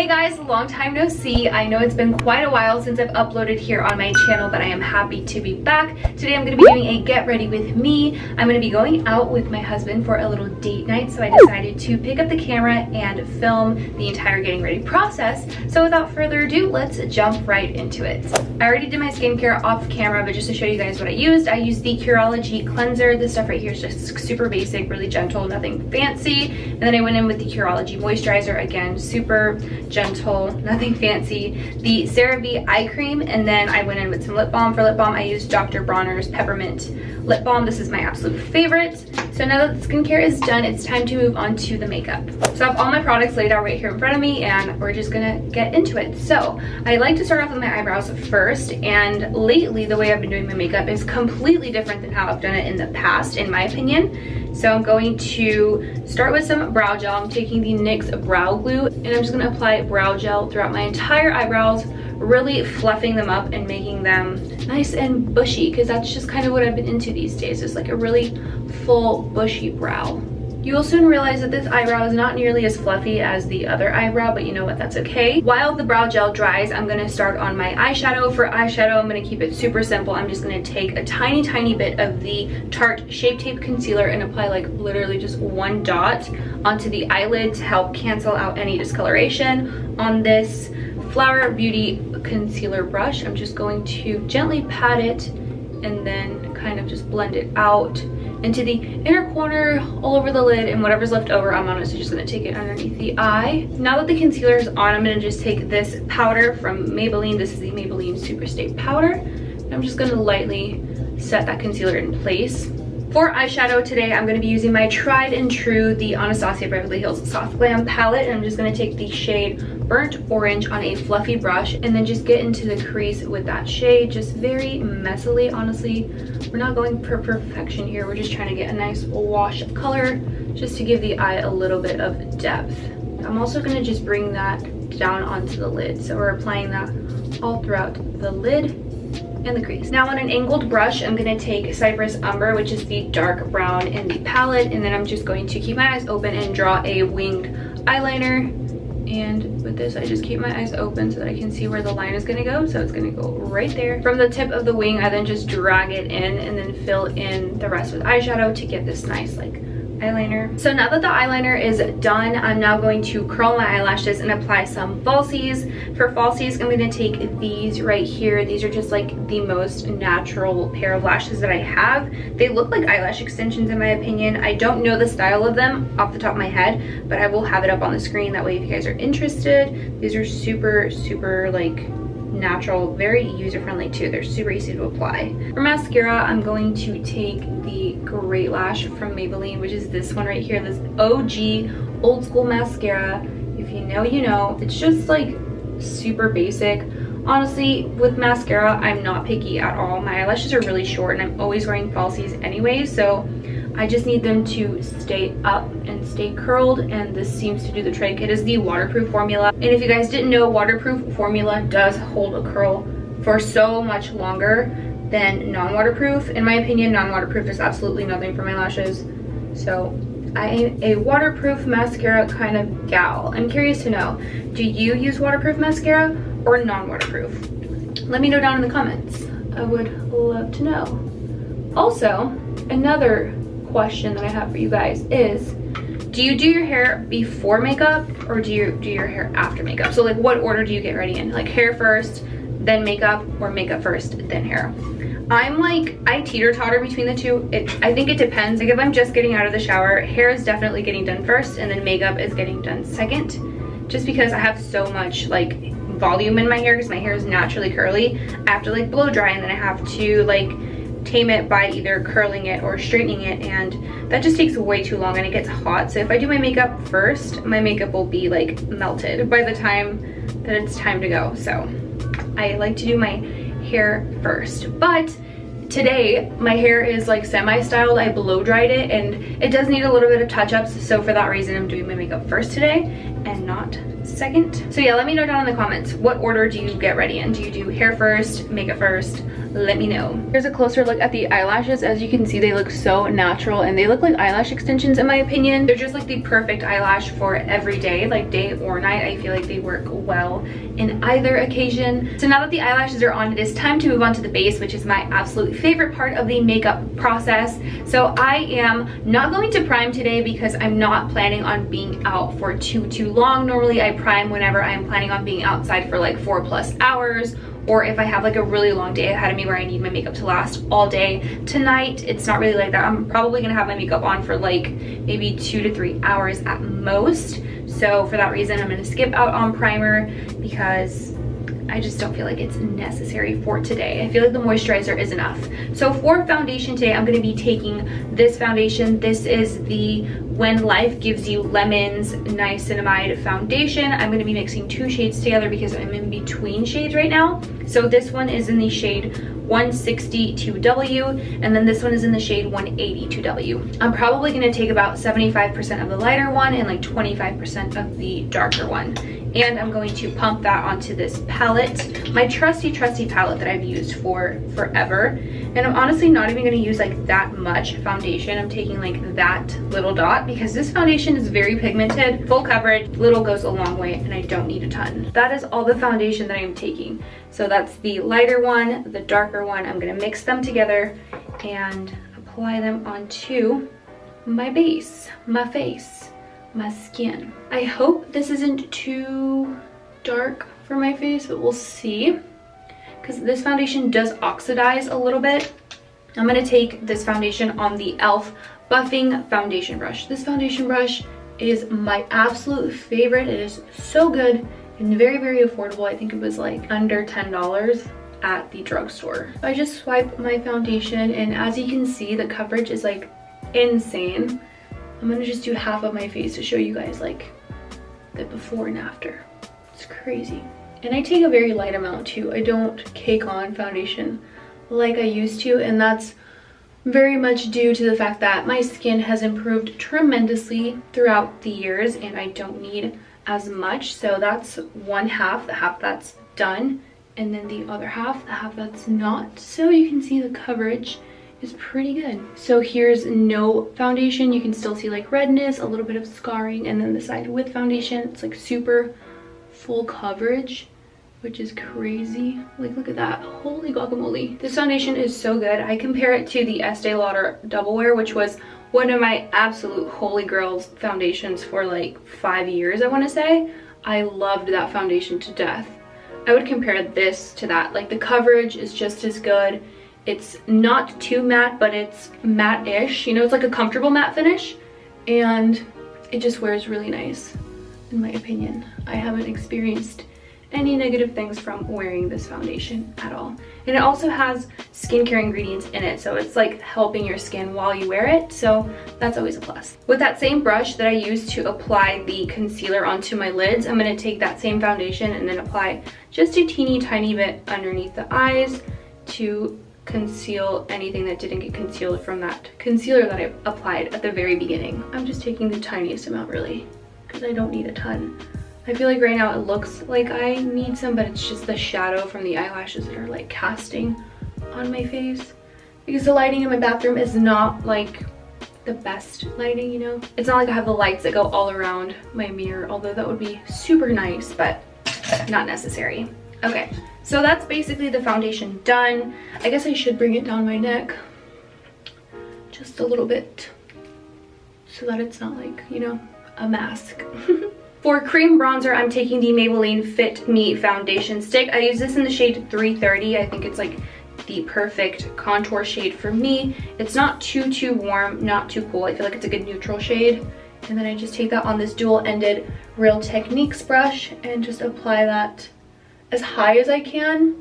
Hey guys, long time no see. I know it's been quite a while since I've uploaded here on my channel, but I am happy to be back. Today I'm going to be doing a get ready with me. I'm going to be going out with my husband for a little date night, so I decided to pick up the camera and film the entire getting ready process. So without further ado, let's jump right into it. I already did my skincare off camera, but just to show you guys what I used the Curology cleanser. This stuff right here is just super basic, really gentle, nothing fancy. And then I went in with the Curology moisturizer, again, super gentle, nothing fancy. The CeraVe eye cream, and then I went in with some lip balm. For lip balm, I used Dr. Bronner's peppermint lip balm. This is my absolute favorite. So now that the skincare is done, it's time to move on to the makeup. So I have all my products laid out right here in front of me, and we're just gonna get into it. So I like to start off with my eyebrows first, and lately the way I've been doing my makeup is completely different than how I've done it in the past, in my opinion. So I'm going to start with some brow gel. I'm taking the NYX brow glue, and I'm just gonna apply brow gel throughout my entire eyebrows, really fluffing them up and making them nice and bushy, because that's just kind of what I've been into these days, is like a really full bushy brow. You will soon realize that this eyebrow is not nearly as fluffy as the other eyebrow, but you know what, that's okay. While the brow gel dries, I'm gonna start on my eyeshadow. For eyeshadow, I'm gonna keep it super simple. I'm just gonna take a tiny bit of the Tarte Shape Tape Concealer and apply like literally just one dot onto the eyelid to help cancel out any discoloration. On this Flower Beauty concealer brush, I'm just going to gently pat it and then kind of just blend it out into the inner corner, all over the lid, and whatever's left over, I'm honestly just gonna take it underneath the eye. Now that the concealer is on, I'm gonna just take this powder from Maybelline. This is the Maybelline Super Stay Powder. And I'm just gonna lightly set that concealer in place. For eyeshadow today, I'm gonna be using my tried and true, the Anastasia Beverly Hills Soft Glam palette, and I'm just gonna take the shade Burnt Orange on a fluffy brush and then just get into the crease with that shade, just very messily. Honestly, we're not going for perfection here. We're just trying to get a nice wash of color just to give the eye a little bit of depth. I'm also gonna just bring that down onto the lid. So we're applying that all throughout the lid and the crease. Now on an angled brush, I'm gonna take Cypress Umber, which is the dark brown in the palette, and then I'm just going to keep my eyes open and draw a winged eyeliner. And with this, I just keep my eyes open so that I can see where the line is gonna go. So it's gonna go right there. From the tip of the wing, I then just drag it in and then fill in the rest with eyeshadow to get this nice like eyeliner. So now that the eyeliner is done, I'm now going to curl my eyelashes and apply some falsies. For falsies, I'm going to take these right here. These are just like the most natural pair of lashes that I have. They look like eyelash extensions in my opinion. I don't know the style of them off the top of my head, but I will have it up on the screen. That way if you guys are interested, these are super like natural, very user-friendly too. They're super easy to apply. For mascara, I'm going to take the Great Lash from Maybelline, which is this one right here, this OG old school mascara. If you know, you know. It's just like super basic. Honestly, with mascara, I'm not picky at all. My eyelashes are really short and I'm always wearing falsies anyway, so I just need them to stay up and stay curled, and this seems to do the trick. It is the waterproof formula, and if you guys didn't know, waterproof formula does hold a curl for so much longer than non-waterproof. In my opinion, non-waterproof is absolutely nothing for my lashes, so I am a waterproof mascara kind of gal. I'm curious to know, do you use waterproof mascara or non-waterproof? Let me know down in the comments. I would love to know. Also, another question that I have for you guys is, do you do your hair before makeup or do you do your hair after makeup? So like, what order do you get ready in? Like hair first, then makeup, or makeup first, then hair? I teeter-totter between the two. I think it depends. Like if I'm just getting out of the shower, hair is definitely getting done first and then makeup is getting done second, just because I have so much like volume in my hair because my hair is naturally curly. I have to like blow dry and then I have to like tame it by either curling it or straightening it, and that just takes way too long and it gets hot. So if I do my makeup first, my makeup will be like melted by the time that it's time to go. So I like to do my hair first, but today my hair is like semi-styled. I blow dried it and it does need a little bit of touch-ups, so for that reason I'm doing my makeup first today and not second. So yeah, let me know down in the comments, what order do you get ready in? Do you do hair first, makeup first? Let me know. Here's a closer look at the eyelashes. As you can see, they look so natural and they look like eyelash extensions in my opinion. They're just like the perfect eyelash for every day, like day or night. I feel like they work well in either occasion. So now that the eyelashes are on, it is time to move on to the base, which is my absolute favorite part of the makeup process. So I am not going to prime today because I'm not planning on being out for too long. Normally I prime whenever I am planning on being outside for like 4+ hours, or if I have like a really long day ahead of me where I need my makeup to last all day. Tonight, it's not really like that. I'm probably gonna have my makeup on for like maybe 2 to 3 hours at most. So for that reason, I'm gonna skip out on primer because I just don't feel like it's necessary for today. I feel like the moisturizer is enough. So for foundation today, I'm gonna be taking this foundation. This is the When Life Gives You Lemons Niacinamide Foundation. I'm gonna be mixing 2 shades together because I'm in between shades right now. So this one is in the shade 162W, and then this one is in the shade 182W. I'm probably gonna take about 75% of the lighter one and like 25% of the darker one. And I'm going to pump that onto this palette, my trusty palette that I've used for forever. And I'm honestly not even gonna use like that much foundation. I'm taking like that little dot because this foundation is very pigmented, full coverage, little goes a long way, and I don't need a ton. That is all the foundation that I'm taking. So that's the lighter one, the darker one. I'm gonna mix them together and apply them onto my base, my face, my skin. I hope this isn't too dark for my face, but we'll see, because this foundation does oxidize a little bit. I'm gonna take this foundation on the e.l.f. buffing foundation brush. This foundation brush is my absolute favorite. It is so good and very affordable. I think it was like under $10 at the drugstore. I just swipe my foundation, and as you can see, the coverage is like insane. I'm gonna just do half of my face to show you guys like the before and after. It's crazy. And I take a very light amount too. I don't cake on foundation like I used to, and that's very much due to the fact that my skin has improved tremendously throughout the years and I don't need as much. So that's one half, the half that's done, and then the other half, the half that's not. So you can see the coverage is pretty good. So here's no foundation. You can still see like redness, a little bit of scarring, and then the side with foundation, it's like super full coverage, which is crazy. Like, look at that, holy guacamole. This foundation is so good. I compare it to the Estee Lauder Double Wear, which was one of my absolute holy grails foundations for like 5 years, I want to say. I loved that foundation to death. I would compare this to that. Like, the coverage is just as good. It's not too matte, but it's matte-ish. You know, it's like a comfortable matte finish, and it just wears really nice, in my opinion. I haven't experienced any negative things from wearing this foundation at all. And it also has skincare ingredients in it, so it's like helping your skin while you wear it, so that's always a plus. With that same brush that I used to apply the concealer onto my lids, I'm going to take that same foundation and then apply just a teeny tiny bit underneath the eyes to conceal anything that didn't get concealed from that concealer that I applied at the very beginning. I'm just taking the tiniest amount really, because I don't need a ton. I feel like right now it looks like I need some, but it's just the shadow from the eyelashes that are like casting on my face, because the lighting in my bathroom is not like the best lighting, you know? It's not like I have the lights that go all around my mirror, although that would be super nice, but not necessary. Okay, so that's basically the foundation done. I guess I should bring it down my neck just a little bit so that it's not like, you know, a mask. For cream bronzer, I'm taking the Maybelline Fit Me foundation stick. I use this in the shade 330. I think it's like the perfect contour shade for me. It's not too warm, not too cool. I feel like it's a good neutral shade. And then I just take that on this dual-ended Real Techniques brush and just apply that as high as I can,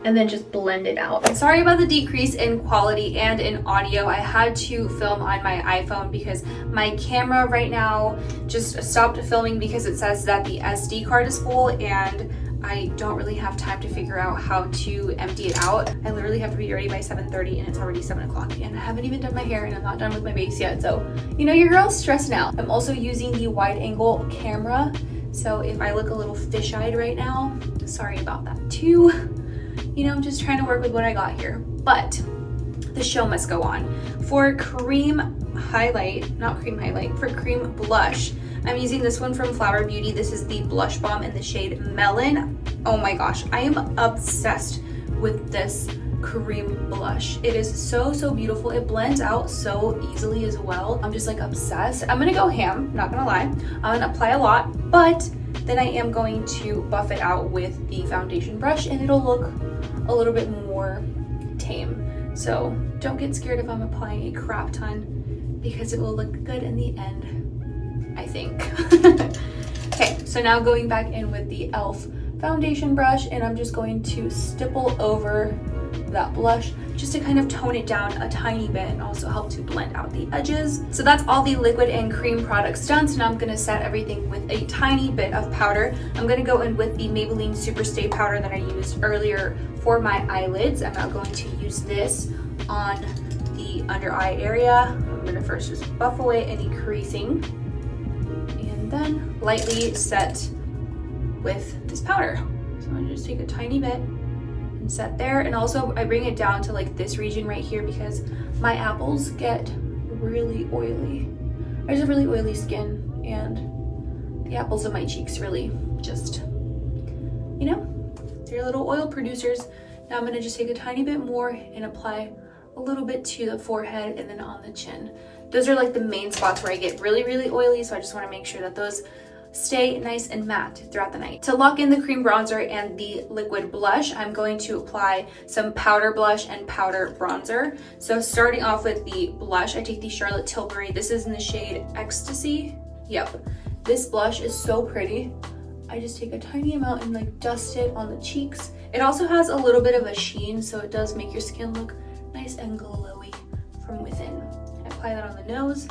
and then just blend it out. Sorry about the decrease in quality and in audio. I had to film on my iPhone because my camera right now just stopped filming because it says that the SD card is full, and I don't really have time to figure out how to empty it out. I literally have to be ready by 7:30 and it's already 7 o'clock, and I haven't even done my hair and I'm not done with my base yet. So, you know, your girl's stressed now. I'm also using the wide angle camera So if I look a little fish-eyed right now, sorry about that too. You know, I'm just trying to work with what I got here. But the show must go on. For cream highlight, not cream highlight, for cream blush, I'm using this one from Flower Beauty. This is the Blush Bomb in the shade Melon. Oh my gosh, I am obsessed with this cream blush. It is so, so beautiful. It blends out so easily as well. I'm just like obsessed. I'm gonna go ham, not gonna lie. I'm gonna apply a lot, but then I am going to buff it out with the foundation brush and it'll look a little bit more tame. So don't get scared if I'm applying a crap ton because it will look good in the end, I think. Okay, so now going back in with the e.l.f. foundation brush, and I'm just going to stipple over that blush just to kind of tone it down a tiny bit and also help to blend out the edges. So that's all the liquid and cream products done. So now I'm going to set everything with a tiny bit of powder. I'm going to go in with the Maybelline Super Stay powder that I used earlier for my eyelids. I'm now going to use this on the under eye area. I'm going to first just buff away any creasing and then lightly set with this powder. So I'm going to just take a tiny bit and set there, and also I bring it down to like this region right here because my apples get really oily. I just have really oily skin and the apples of my cheeks really just, you know, they're little oil producers. Now I'm going to just take a tiny bit more and apply a little bit to the forehead and then on the chin. Those are like the main spots where I get really, really oily, so I just want to make sure that those stay nice and matte throughout the night. To lock in the cream bronzer and the liquid blush, I'm going to apply some powder blush and powder bronzer. So starting off with the blush, I take the Charlotte Tilbury. This is in the shade Ecstasy. Yep, this blush is so pretty. I just take a tiny amount and like dust it on the cheeks. It also has a little bit of a sheen, so it does make your skin look nice and glowy from within. I apply that on the nose,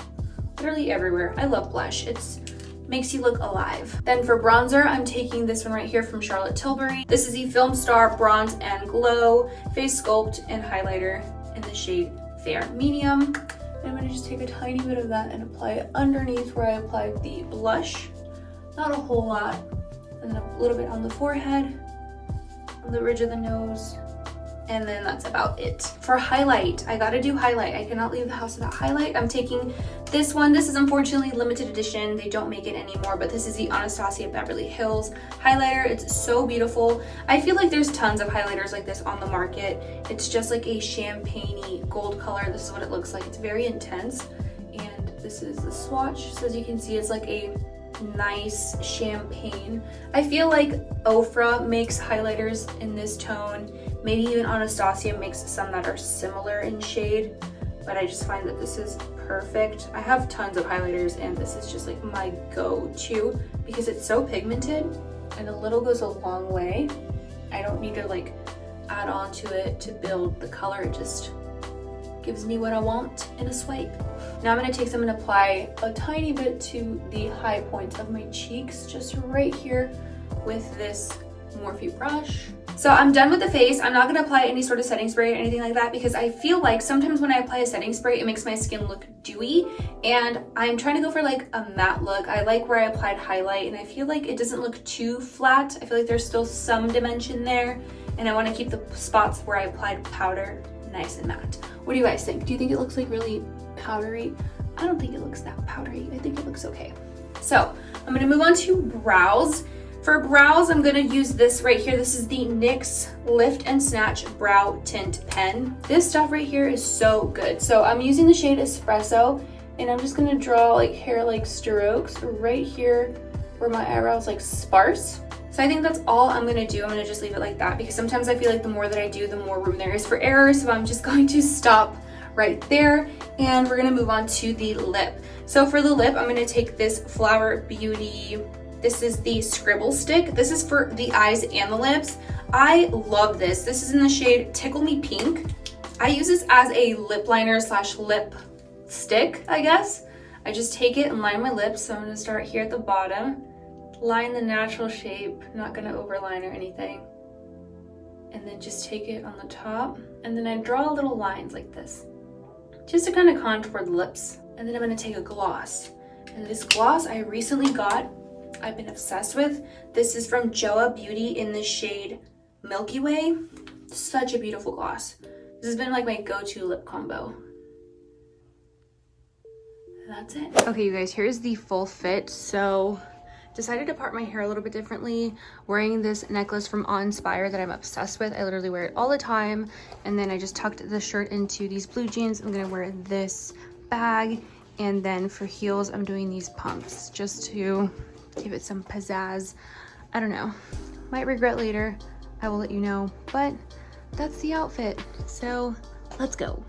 literally everywhere. I love blush. It's makes you look alive. Then for bronzer, I'm taking this one right here from Charlotte Tilbury. This is the Film Star Bronze and Glow Face Sculpt and Highlighter in the shade Fair Medium. And I'm gonna just take a tiny bit of that and apply it underneath where I applied the blush. Not a whole lot. And then a little bit on the forehead, on the ridge of the nose, and then that's about it. For highlight, I gotta do highlight. I cannot leave the house without highlight. I'm taking this one. This is unfortunately limited edition. They don't make it anymore, but this is the Anastasia Beverly Hills highlighter. It's so beautiful. I feel like there's tons of highlighters like this on the market. It's just like a champagne-y gold color. This is what it looks like. It's very intense. And this is the swatch. So as you can see, it's like a nice champagne. I feel like Ofra makes highlighters in this tone. Maybe even Anastasia makes some that are similar in shade, but I just find that this is perfect. I have tons of highlighters and this is just like my go-to because it's so pigmented and a little goes a long way. I don't need to like add on to it to build the color. It just gives me what I want in a swipe. Now I'm going to take some and apply a tiny bit to the high points of my cheeks, just right here with this Morphe brush. So I'm done with the face. I'm not going to apply any sort of setting spray or anything like that because I feel like sometimes when I apply a setting spray, it makes my skin look dewy, and I'm trying to go for like a matte look. I like where I applied highlight and I feel like it doesn't look too flat. I feel like there's still some dimension there, and I want to keep the spots where I applied powder nice and matte. What do you guys think? Do you think it looks like really powdery? I don't think it looks that powdery. I think it looks okay. So I'm going to move on to brows. For brows, I'm going to use this right here. This is the NYX Lift and Snatch Brow Tint Pen. This stuff right here is so good. So I'm using the shade Espresso, and I'm just going to draw like hair-like strokes right here where my eyebrows like sparse. So I think that's all I'm gonna do. I'm gonna just leave it like that because sometimes I feel like the more that I do, the more room there is for error. So I'm just going to stop right there, and we're gonna move on to the lip. So for the lip, I'm gonna take this Flower Beauty, this is the Scribble Stick. This is for the eyes and the lips. I love this. This is in the shade Tickle Me Pink. I use this as a lip liner slash lip stick, I guess. I just take it and line my lips. So I'm gonna start here at the bottom, line the natural shape, not gonna overline or anything, and then just take it on the top, and then I draw little lines like this just to kind of contour the lips. And then I'm gonna take a gloss, and this gloss I recently got I've been obsessed with. This is from Joa Beauty in the shade Milky Way. Such a beautiful gloss. This has been like my go-to lip combo. That's it. Okay, you guys, here's the full fit. So decided to part my hair a little bit differently, wearing this necklace from Awe Inspire that I'm obsessed with. I literally wear it all the time. And then I just tucked the shirt into these blue jeans. I'm gonna wear this bag. And then for heels, I'm doing these pumps just to give it some pizzazz. I don't know, might regret later. I will let you know, but that's the outfit. So let's go.